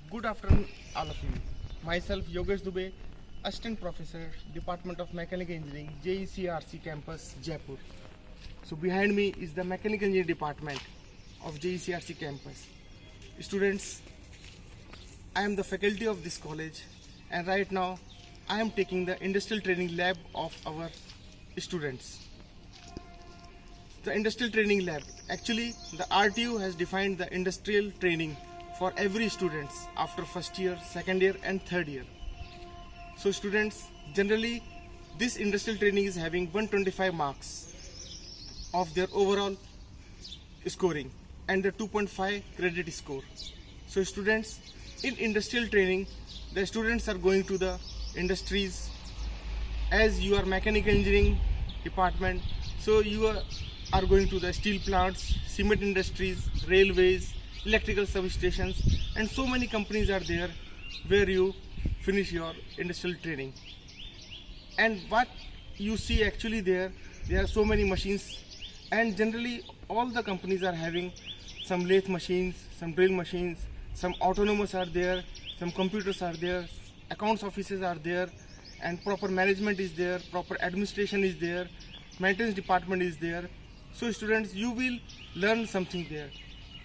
Good afternoon, all of you. Myself, Yogesh Dubey, Assistant Professor, Department of Mechanical Engineering, JECRC Campus, Jaipur. So behind me is the Mechanical Engineering Department of JECRC Campus. Students, I am the faculty of this college, and right now I am taking the industrial training lab of our students. The industrial training lab, actually the RTU has defined the industrial training for every students after first year, second year and third year. So students, generally this industrial training is having 125 marks of their overall scoring and the 2.5 credit score. So students, in industrial training, the students are going to the industries. As you are mechanical engineering department, so you are going to the steel plants, cement industries, railways, electrical substations, and so many companies are there where you finish your industrial training. And what you see actually there are so many machines, and generally all the companies are having some lathe machines, some drill machines, some autonomous are there, some computers are there, accounts offices are there, and proper management is there, proper administration is there, maintenance department is there. So students, you will learn something there,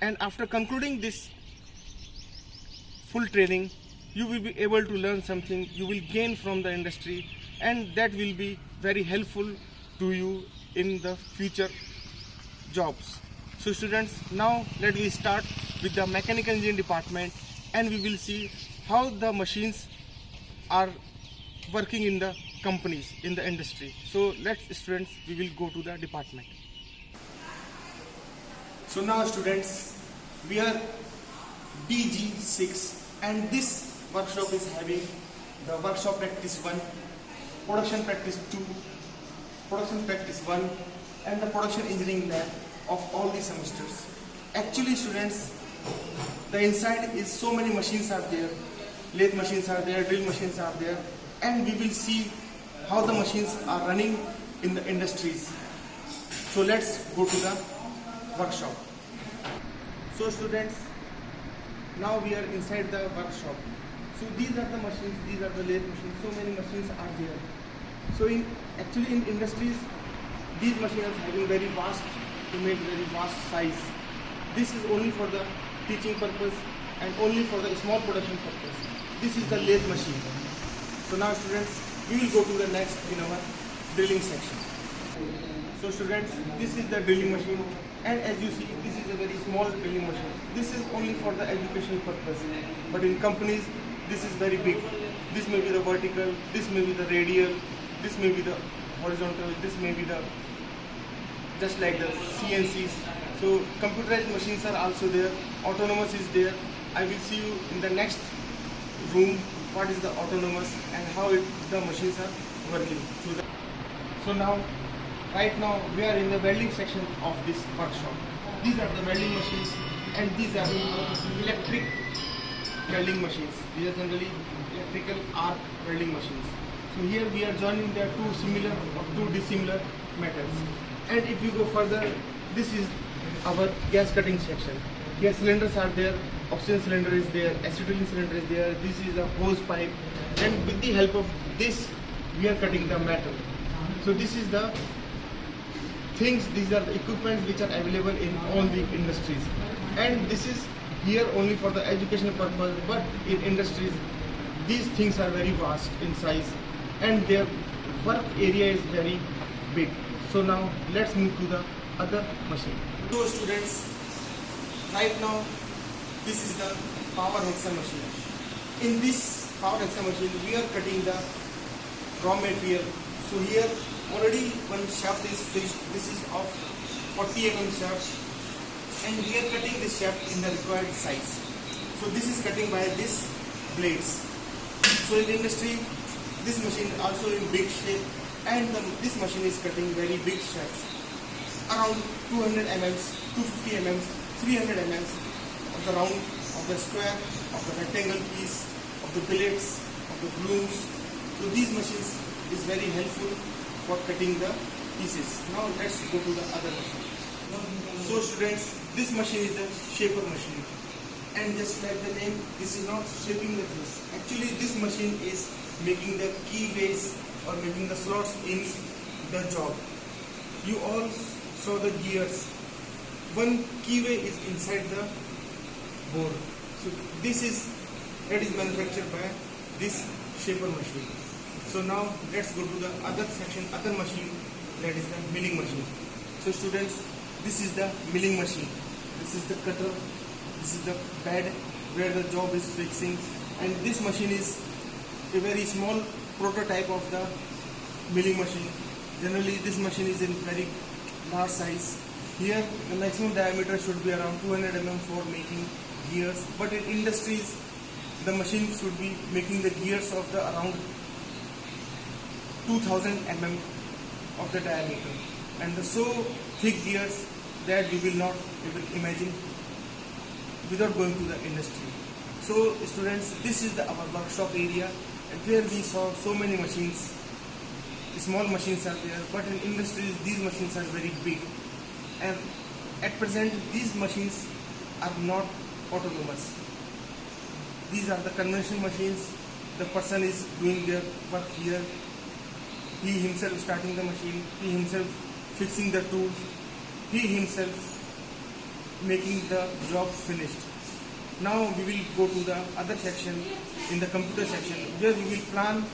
and after concluding this full training, you will be able to learn something, you will gain from the industry, and that will be very helpful to you in the future jobs. So students, now let me start with the mechanical engineering department, and we will see how the machines are working in the companies, in the industry. So let's students, we will go to the department. So now students, we are DG6, and this workshop is having the workshop practice 1, production practice 2, production practice 1, and the production engineering lab of all the semesters. Actually students, the inside is so many machines are there, lathe machines are there, drill machines are there, and we will see how the machines are running in the industries. So let's go to the workshop. So students, now we are inside the workshop. So these are the machines, these are the lathe machines, so many machines are there. So actually in industries, these machines are having very vast image, very vast size. This is only for the teaching purpose and only for the small production purpose. This is the lathe machine. So now students, we will go to the next in our drilling section. So students, this is the drilling machine, and as you see, this is a very small drilling machine. This is only for the educational purpose, but in companies, this is very big. This may be the vertical, this may be the radial, this may be the horizontal, this may be the just like the CNCs. So computerized machines are also there, autonomous is there. I will see you in the next room what is the autonomous and how the machines are working. So now, right now we are in the welding section of this workshop. These are the welding machines, and these are electric welding machines. These are generally electrical arc welding machines. So here we are joining the two similar or two dissimilar metals. And if you go further, this is our gas cutting section. Gas cylinders are there, oxygen cylinder is there, acetylene cylinder is there, this is a hose pipe, and with the help of this we are cutting the metal. So this is the things, these are the equipment which are available in all the industries, and this is here only for the educational purpose, but in industries these things are very vast in size and their work area is very big. So now let's move to the other machine. So students, right now this is the power hexa machine. In this power hexa machine we are cutting the raw material. So here already one shaft is finished. This is of 40 mm shaft, and we are cutting this shaft in the required size. So this is cutting by this blades. So in industry, this machine is also in big shape, and this machine is cutting very big shafts, around 200 mm, 250 mm, 300 mm of the round, of the square, of the rectangle piece, of the billets, of the blooms. So these machines is very helpful for cutting the pieces. Now let's go to the other machine. So students, this machine is the shaper machine, And just like the name, this is not shaping the things. Actually, this machine is making the keyways or making the slots in the job. You all saw the gears. One keyway is inside the board. So that is manufactured by this shaper machine. So now let's go to the other section, other machine, that is the milling machine. So students, this is the milling machine. This is the cutter. This is the bed where the job is fixing, and this machine is a very small prototype of the milling machine. Generally, this machine is in very large size. Here, the maximum diameter should be around 200 mm for making gears, but in industries, the machine should be making the gears of the around 2000 mm of the diameter, and the so thick gears that we will not even imagine without going to the industry. So students, this is our workshop area, and where we saw so many machines. Small machines are there, but in industries these machines are very big, and at present these machines are not autonomous. These are the conventional machines. The person is doing their work here. He himself starting the machine, he himself fixing the tools, he himself making the job finished. Now we will go to the other section, in the computer section, where we will plan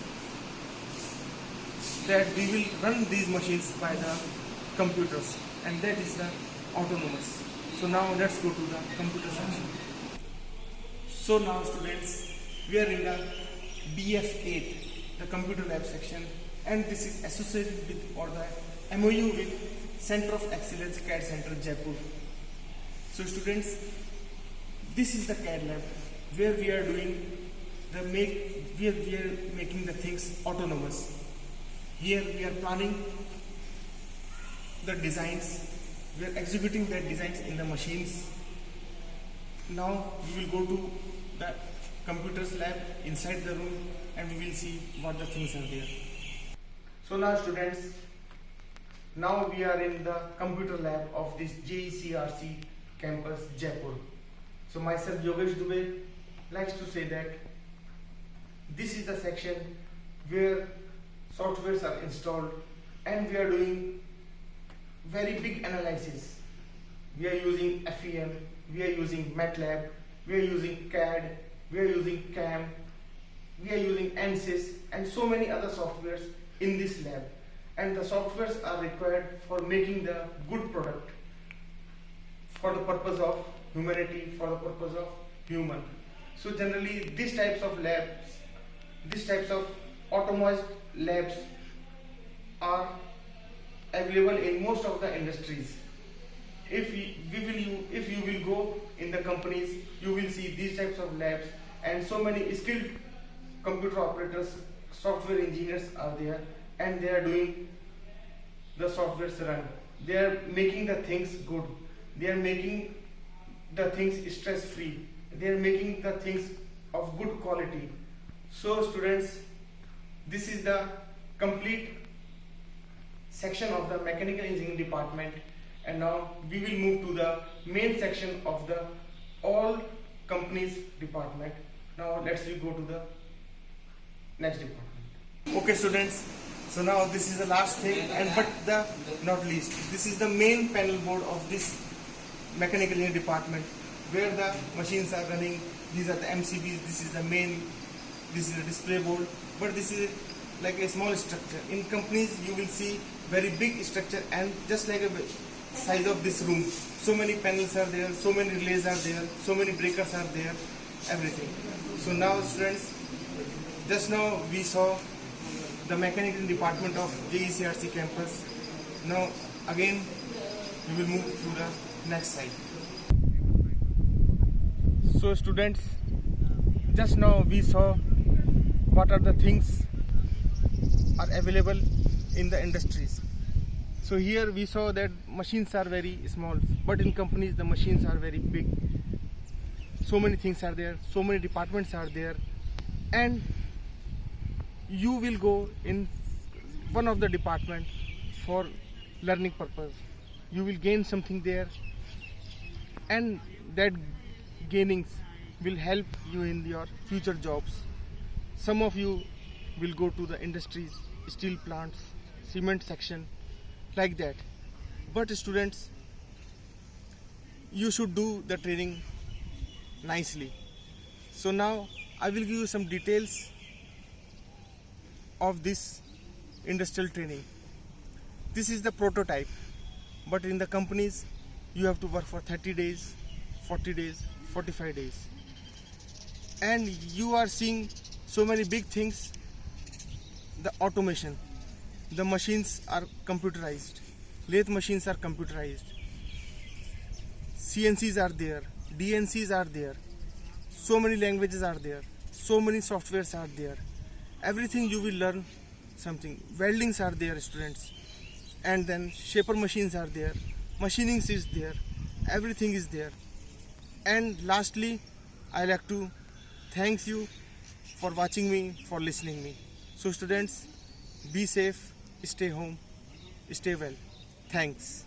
that we will run these machines by the computers, and that is the autonomous. So now let's go to the computer section. So now students, we are in the BF8, the computer lab section, and this is associated with, or the MOU with Center of Excellence CAD Center Jaipur. So students, this is the CAD lab where we are doing we are making the things autonomous. Here we are planning the designs, we are executing the designs in the machines. Now we will go to the computers lab inside the room, and we will see what the things are there. So now students, now we are in the computer lab of this JECRC campus Jaipur. So myself Yogesh Dubey likes to say that this is the section where softwares are installed, and we are doing very big analysis. We are using FEM, we are using MATLAB, we are using CAD, we are using CAM, we are using ANSYS, and so many other softwares in this lab. And the softwares are required for making the good product for the purpose of humanity, for the purpose of human. So generally these types of labs, these types of automated labs are available in most of the industries. If you will go in the companies, you will see these types of labs, and so many skilled computer operators, software engineers are there, and they are doing the softwares run. They are making the things good. They are making the things stress free. They are making the things of good quality. So students, this is the complete section of the mechanical engineering department, and now we will move to the main section of the all companies department. Now let's go to the next department. Okay students, so now this is the last thing, but not least, this is the main panel board of this mechanical engineering department, where the machines are running. These are the MCBs, this is the main, this is the display board, but this is like a small structure. In companies you will see very big structure, and just like a size of this room, so many panels are there, so many relays are there, so many breakers are there, everything. So now students, just now we saw the mechanical department of JECRC campus. Now again we will move to the next side. So students, just now we saw what are the things are available in the industries. So here we saw that machines are very small, but in companies the machines are very big. So many things are there, so many departments are there, and you will go in one of the department for learning purpose. You will gain something there, and that gainings will help you in your future jobs. Some of you will go to the industries, steel plants, cement section, like that. But students, you should do the training nicely. So now I will give you some details of this industrial training. This is the prototype, but in the companies you have to work for 30 days, 40 days, 45 days. And you are seeing so many big things. The automation, the machines are computerized, lathe machines are computerized, CNCs are there, DNCs are there, so many languages are there, so many softwares are there. Everything you will learn something. Weldings are there, students, and then shaper machines are there, machining is there, everything is there. And lastly, I like to thank you for watching me, for listening me. So students, be safe, stay home, stay well. Thanks.